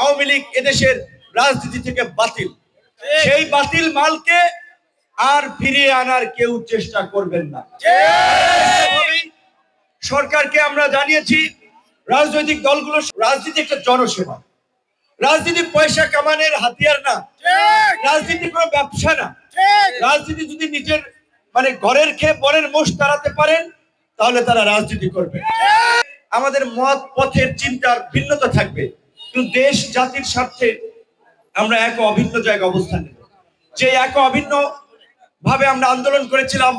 আওয়ামী লীগ এদেশের রাজনীতি থেকে বাতিল। সেই বাতিল মালকে আর ফিরিয়ে আনার কেউ চেষ্টা করবেন না। সরকারকে আমরা জানিয়েছি, রাজনৈতিক দলগুলো রাজনীতি একটা জনসেবা, রাজনীতি পয়সা কামানোর হাতিয়ার না, রাজনীতি কোনো ব্যবসা না। রাজনীতি যদি নিজের ঘরের খেয়ে পরের মোষ তাড়াতে পারেন তাহলে তারা রাজনীতি করবে। আমাদের মত পথের চিন্তার ভিন্নতা থাকবে, কিন্তু দেশ জাতির স্বার্থে আমরা এক অভিন্ন জায়গায় অবস্থান নেব। যে এক অভিন্ন ভাবে আমরা আন্দোলন করেছিলাম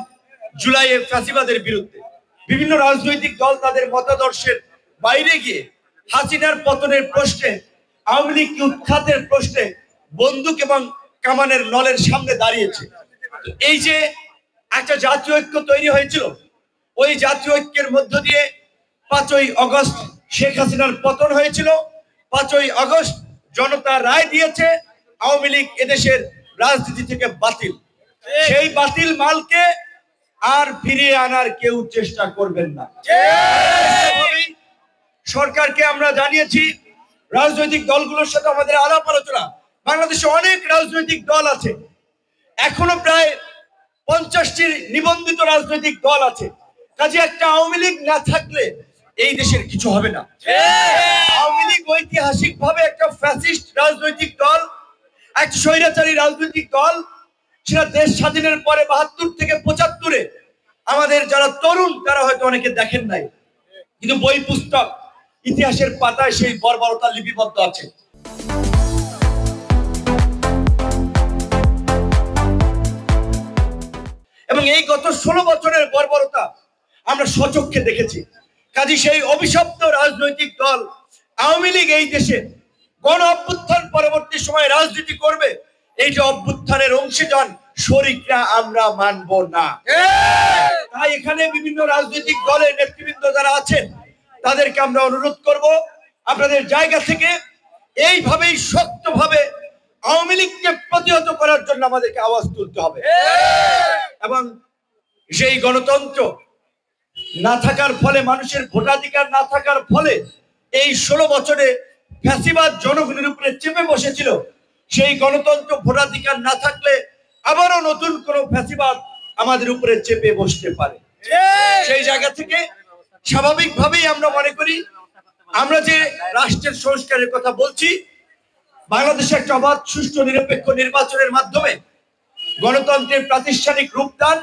জুলাইয়ে ফ্যাসিবাদের বিরুদ্ধে, বিভিন্ন রাজনৈতিক দল তাদের মতাদর্শের বাইরে গিয়ে হাসিনার পতনের প্রশ্নে, আওয়ামী লীগ উৎখাতের প্রশ্নে বন্দুক এবং কামানের নলের সামনে দাঁড়িয়েছে। এই যে একটা জাতীয় ঐক্য তৈরি হয়েছিল, ওই জাতীয় ঐক্যের মধ্য দিয়ে 5ই আগস্ট শেখ হাসিনার পতন হয়েছিল। 5ই আগস্ট জনতা রায় দিয়েছে আওয়ামী লীগ এদেশের রাজনীতি থেকে বাতিল। সেই বাতিল মালকে আর ফিরিয়ে আনার কেউ চেষ্টা করবেন না। সরকারকে আমরা জানিয়েছি, রাজনৈতিক দলগুলোর সাথে আমাদের আলাপ আলোচনা। বাংলাদেশে অনেক রাজনৈতিক দল আছে, এখনো প্রায় 50টির নিবন্ধিত রাজনৈতিক দল আছে। কাজে একটা আওয়ামী লীগ না থাকলে এই দেশের কিছু হবে না। আওয়ামী লীগ ঐতিহাসিক ভাবে একটা ফ্যাসিস্ট রাজনৈতিক দল, একটা স্বৈরাচারী রাজনৈতিক দল। সেটা দেশ স্বাধীনের পরে 72 থেকে 75-এ আমাদের যারা তরুণ তারা হয়তো অনেকে দেখেন নাই, কিন্তু বই পুস্তক ইতিহাসের পাতায় সেই বর্বরতা লিপিবদ্ধ আছে। এবং এই গত 16 বছরের বর্বরতা আমরা স্বচক্ষে দেখেছি। কাজে সেই অভিশপ্ত রাজনৈতিক দল আওয়ামী লীগ এই দেশে গণ অভ্যুত্থান পরবর্তী সময়ে রাজনীতি করবে, এই যে অভ্যুত্থানের অংশীদার শরিকরা আমরা মানব না। তাই এখানে বিভিন্ন রাজনৈতিক দলের নেতৃবৃন্দ যারা আছেন তাদেরকে আমরা অনুরোধ করব, আপনাদের জায়গা থেকে এইভাবেই শক্তভাবে আওয়ামী লীগকে প্রতিহত করার জন্য আমাদেরকে আওয়াজ তুলতে হবে। এবং সেই গণতন্ত্র না থাকার ফলে, মানুষের ভোটাধিকার না থাকার ফলে এই 16 বছরে ফ্যাসিবাদ জনগণের উপরে চেপে বসেছিল। সেই গণতন্ত্র ভোটাধিকার না থাকলে আবারও নতুন কোন ফ্যাসিবাদ আমাদের উপরে চেপে বসতে পারে। সেই জায়গা থেকে স্বাভাবিকভাবেই আমরা মনে করি, আমরা যে রাষ্ট্রের সংস্কারের কথা বলছি, বাংলাদেশে একটা অবাধ সুষ্ঠু নিরপেক্ষ নির্বাচনের মাধ্যমে গণতন্ত্রের প্রাতিষ্ঠানিক রূপদান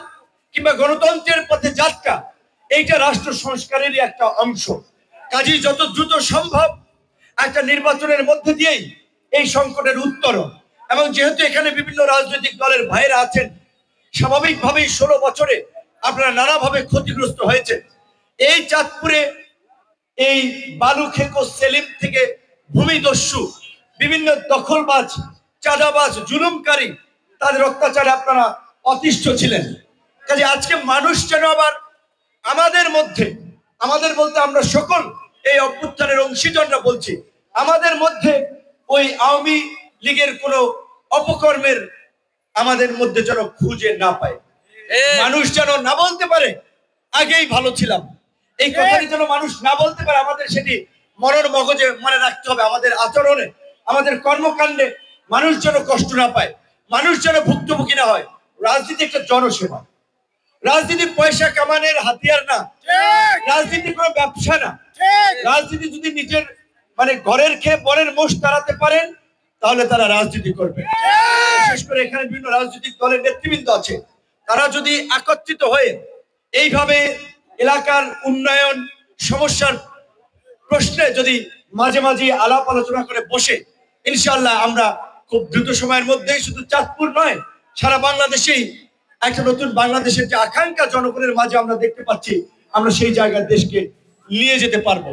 কিংবা গণতন্ত্রের পথে যাত্রা, এইটা রাষ্ট্র সংস্কারেরই একটা অংশ। কাজেই যত দ্রুত সম্ভব একটা নির্বাচনের মধ্যে দিয়েই এই সংকটের উত্তরণ। এবং যেহেতু এখানে বিভিন্ন রাজনৈতিক দলের ভাইরা আছেন, স্বাভাবিকভাবেই 16 বছরে আপনারা নানাভাবে ক্ষতিগ্রস্ত হয়েছে। এই চাঁদপুরে এই বালু খেকো সেলিম থেকে ভূমিদস্যু, বিভিন্ন দখলবাজ, চাঁদাবাজ, জুলুমকারী, তাদের অত্যাচারে আপনারা অতিষ্ঠ ছিলেন। কাজে আজকে মানুষ যেন আবার আমাদের মধ্যে, আমাদের বলতে আমরা সকল এই অভ্যুত্থানের অংশীদাররা বলছি, আমাদের মধ্যে ওই আওয়ামী লীগের কোন অপকর্মের আমাদের মধ্যে যেন খুঁজে না পায়। মানুষ যেন না বলতে পারে আগেই ভালো ছিলাম, এই কথাটি যেন মানুষ না বলতে পারে। আমাদের সেটি মনের মগজে মনে রাখতে হবে। আমাদের আচরণে, আমাদের কর্মকাণ্ডে মানুষ যেন কষ্ট না পায়, মানুষ যেন ভুক্তভোগী না হয়। রাজনীতি একটা জনসেবা, রাজনীতি পয়সা কামানোর হাতিয়ার না, রাজনীতি কোনো ব্যবসা না। রাজনীতি যদি নিজের ঘরের খেয়ে পরের মোষ তাড়াতে পারেন তাহলে তারা রাজনীতি করবে। বিশেষ করে এখানে বিভিন্ন রাজনৈতিক দলের নেতৃবৃন্দ আছে, তারা যদি একত্রিত হয়ে এইভাবে এলাকার উন্নয়ন সমস্যার প্রশ্নে যদি মাঝে মাঝে আলাপ আলোচনা করে বসে, ইনশাআল্লাহ আমরা খুব দ্রুত সময়ের মধ্যেই, শুধু চাঁদপুর নয় সারা বাংলাদেশেই একটা নতুন বাংলাদেশের যে আকাঙ্ক্ষা জনগণের মাঝে আমরা দেখতে পাচ্ছি, আমরা সেই জায়গায় দেশকে নিয়ে যেতে পারবো।